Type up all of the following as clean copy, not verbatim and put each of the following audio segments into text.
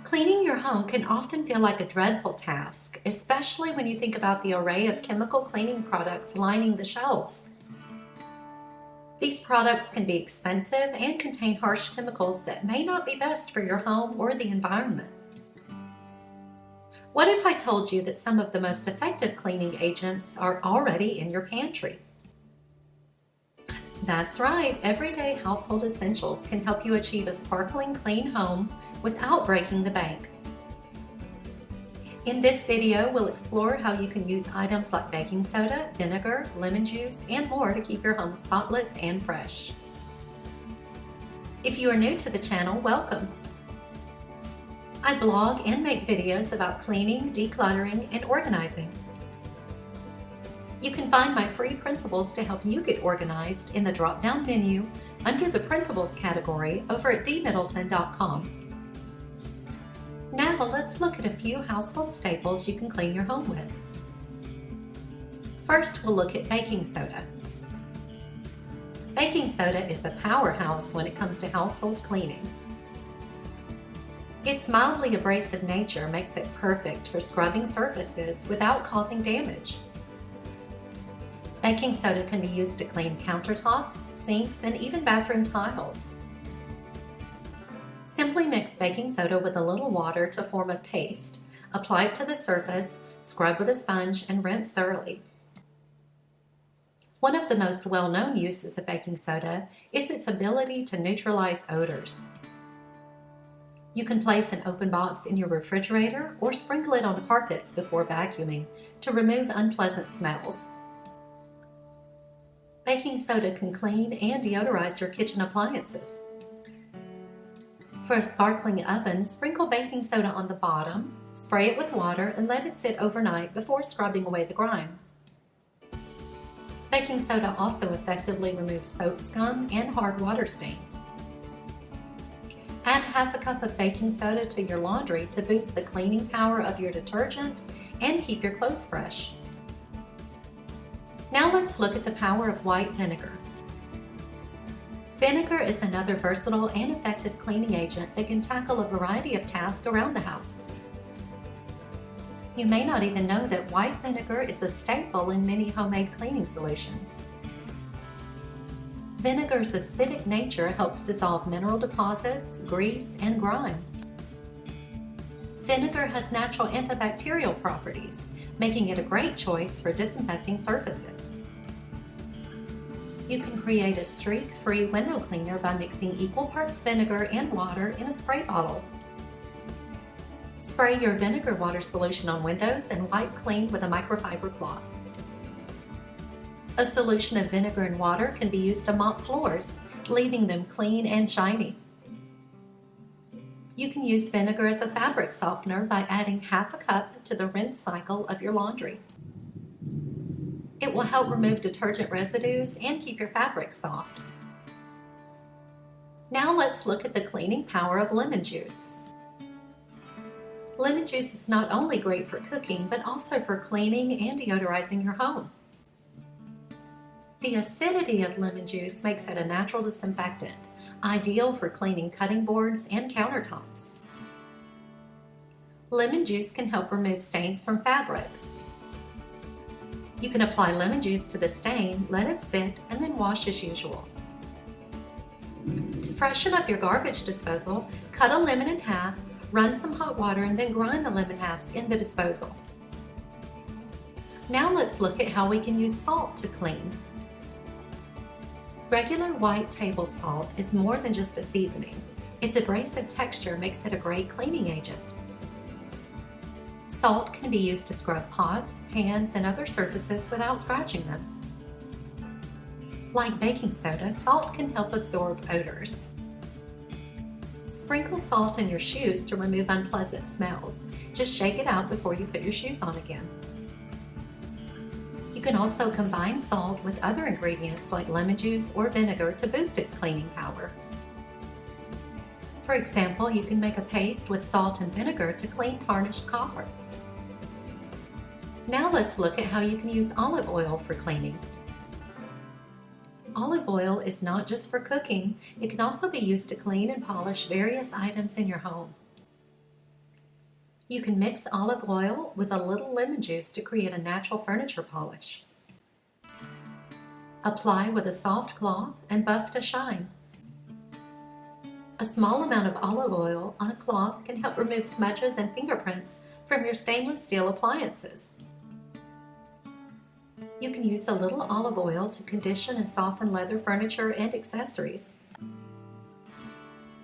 Cleaning your home can often feel like a dreadful task, especially when you think about the array of chemical cleaning products lining the shelves. These products can be expensive and contain harsh chemicals that may not be best for your home or the environment. What if I told you that some of the most effective cleaning agents are already in your pantry? That's right, everyday household essentials can help you achieve a sparkling clean home without breaking the bank. In this video, we'll explore how you can use items like baking soda, vinegar, lemon juice, and more to keep your home spotless and fresh. If you are new to the channel, welcome. I blog and make videos about cleaning, decluttering, and organizing. You can find my free printables to help you get organized in the drop-down menu under the Printables category over at dmiddleton.com. Now let's look at a few household staples you can clean your home with. First, we'll look at baking soda. Baking soda is a powerhouse when it comes to household cleaning. Its mildly abrasive nature makes it perfect for scrubbing surfaces without causing damage. Baking soda can be used to clean countertops, sinks, and even bathroom tiles. Simply mix baking soda with a little water to form a paste, apply it to the surface, scrub with a sponge, and rinse thoroughly. One of the most well-known uses of baking soda is its ability to neutralize odors. You can place an open box in your refrigerator or sprinkle it on carpets before vacuuming to remove unpleasant smells. Baking soda can clean and deodorize your kitchen appliances. For a sparkling oven, sprinkle baking soda on the bottom, spray it with water, and let it sit overnight before scrubbing away the grime. Baking soda also effectively removes soap scum and hard water stains. Add half a cup of baking soda to your laundry to boost the cleaning power of your detergent and keep your clothes fresh. Now let's look at the power of white vinegar. Vinegar is another versatile and effective cleaning agent that can tackle a variety of tasks around the house. You may not even know that white vinegar is a staple in many homemade cleaning solutions. Vinegar's acidic nature helps dissolve mineral deposits, grease, and grime. Vinegar has natural antibacterial properties, making it a great choice for disinfecting surfaces. You can create a streak-free window cleaner by mixing equal parts vinegar and water in a spray bottle. Spray your vinegar water solution on windows and wipe clean with a microfiber cloth. A solution of vinegar and water can be used to mop floors, leaving them clean and shiny. You can use vinegar as a fabric softener by adding half a cup to the rinse cycle of your laundry. It will help remove detergent residues and keep your fabric soft. Now let's look at the cleaning power of lemon juice. Lemon juice is not only great for cooking, but also for cleaning and deodorizing your home. The acidity of lemon juice makes it a natural disinfectant, ideal for cleaning cutting boards and countertops. Lemon juice can help remove stains from fabrics. You can apply lemon juice to the stain, let it sit, and then wash as usual. To freshen up your garbage disposal, cut a lemon in half, run some hot water, and then grind the lemon halves in the disposal. Now let's look at how we can use salt to clean. Regular white table salt is more than just a seasoning. Its abrasive texture makes it a great cleaning agent. Salt can be used to scrub pots, pans, and other surfaces without scratching them. Like baking soda, salt can help absorb odors. Sprinkle salt in your shoes to remove unpleasant smells. Just shake it out before you put your shoes on again. You can also combine salt with other ingredients like lemon juice or vinegar to boost its cleaning power. For example, you can make a paste with salt and vinegar to clean tarnished copper. Now let's look at how you can use olive oil for cleaning. Olive oil is not just for cooking, it can also be used to clean and polish various items in your home. You can mix olive oil with a little lemon juice to create a natural furniture polish. Apply with a soft cloth and buff to shine. A small amount of olive oil on a cloth can help remove smudges and fingerprints from your stainless steel appliances. You can use a little olive oil to condition and soften leather furniture and accessories.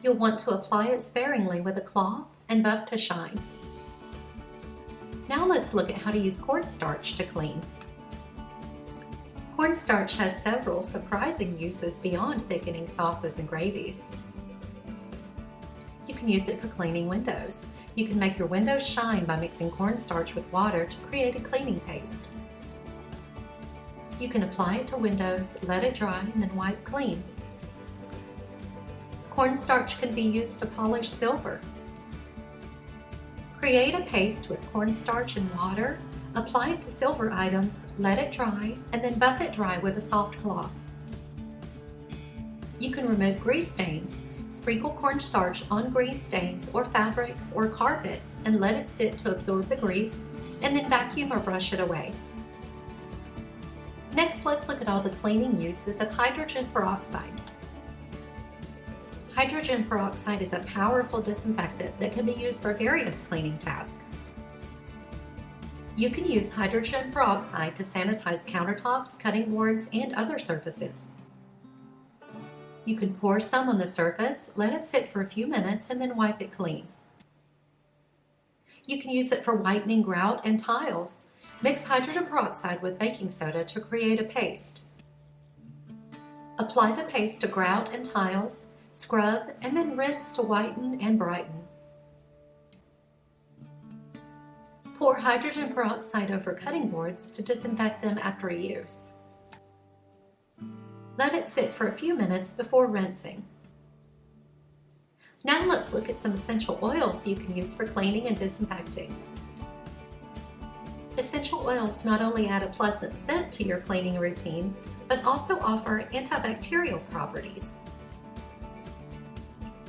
You'll want to apply it sparingly with a cloth and buff to shine. Now let's look at how to use cornstarch to clean. Cornstarch has several surprising uses beyond thickening sauces and gravies. You can use it for cleaning windows. You can make your windows shine by mixing cornstarch with water to create a cleaning paste. You can apply it to windows, let it dry, and then wipe clean. Cornstarch can be used to polish silver. Create a paste with cornstarch and water, apply it to silver items, let it dry, and then buff it dry with a soft cloth. You can remove grease stains. Sprinkle cornstarch on grease stains or fabrics or carpets and let it sit to absorb the grease, and then vacuum or brush it away. Next, let's look at all the cleaning uses of hydrogen peroxide. Hydrogen peroxide is a powerful disinfectant that can be used for various cleaning tasks. You can use hydrogen peroxide to sanitize countertops, cutting boards, and other surfaces. You can pour some on the surface, let it sit for a few minutes, and then wipe it clean. You can use it for whitening grout and tiles. Mix hydrogen peroxide with baking soda to create a paste. Apply the paste to grout and tiles, scrub, and then rinse to whiten and brighten. Pour hydrogen peroxide over cutting boards to disinfect them after use. Let it sit for a few minutes before rinsing. Now let's look at some essential oils you can use for cleaning and disinfecting. Essential oils not only add a pleasant scent to your cleaning routine, but also offer antibacterial properties.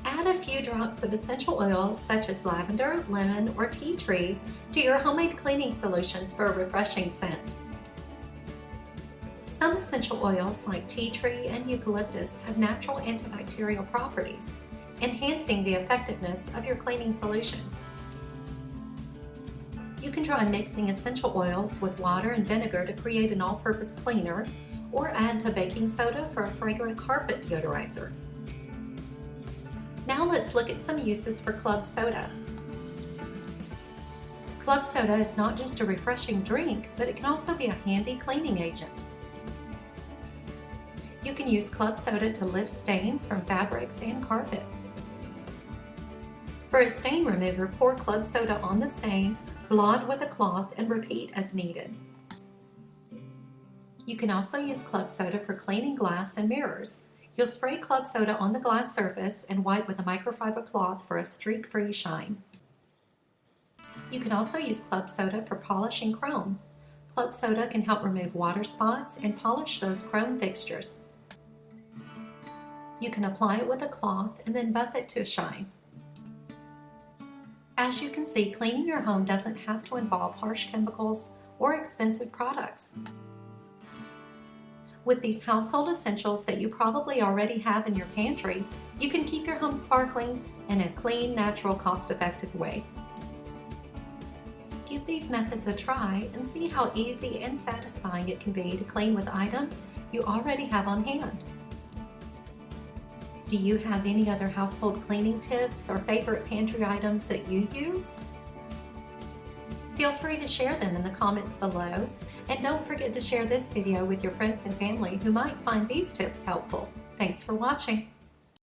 Add a few drops of essential oils such as lavender, lemon, or tea tree to your homemade cleaning solutions for a refreshing scent. Some essential oils like tea tree and eucalyptus have natural antibacterial properties, enhancing the effectiveness of your cleaning solutions. You can try mixing essential oils with water and vinegar to create an all-purpose cleaner, or add to baking soda for a fragrant carpet deodorizer. Now let's look at some uses for club soda. Club soda is not just a refreshing drink, but it can also be a handy cleaning agent. You can use club soda to lift stains from fabrics and carpets. For a stain remover, pour club soda on the stain, blot with a cloth, and repeat as needed. You can also use club soda for cleaning glass and mirrors. You'll spray club soda on the glass surface and wipe with a microfiber cloth for a streak-free shine. You can also use club soda for polishing chrome. Club soda can help remove water spots and polish those chrome fixtures. You can apply it with a cloth and then buff it to a shine. As you can see, cleaning your home doesn't have to involve harsh chemicals or expensive products. With these household essentials that you probably already have in your pantry, you can keep your home sparkling in a clean, natural, cost-effective way. Give these methods a try and see how easy and satisfying it can be to clean with items you already have on hand. Do you have any other household cleaning tips or favorite pantry items that you use? Feel free to share them in the comments below, and don't forget to share this video with your friends and family who might find these tips helpful. Thanks for watching.